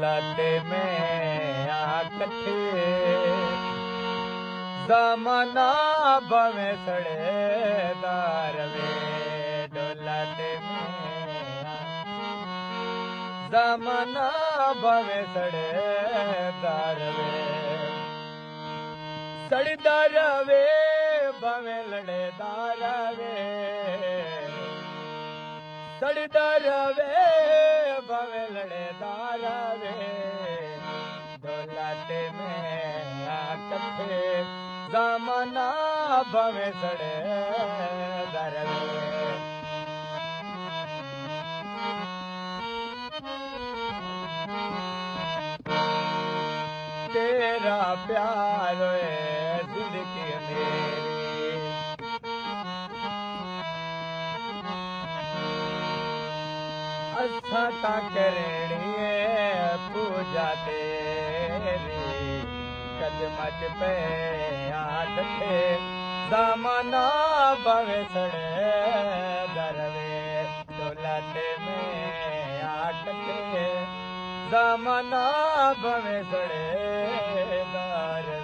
दौलत में आकठे ज़माना भवे सड़े दारवे दौलत में ज़माना भवे सड़े दारवे सड़ी दारवे भवे लड़े दारवे सड़ी दारवे भवे लड़े दारवे दौलत में आकठे ज़माना भवे सड़े दारवे तेरा प्यार है जिंदगी मेरी असा ता करनी है पूजा तेरी कदमत पे आठे ज़माना भवे सड़े दरवे दौलत में आठे ज़माना भवे सड़े दरवे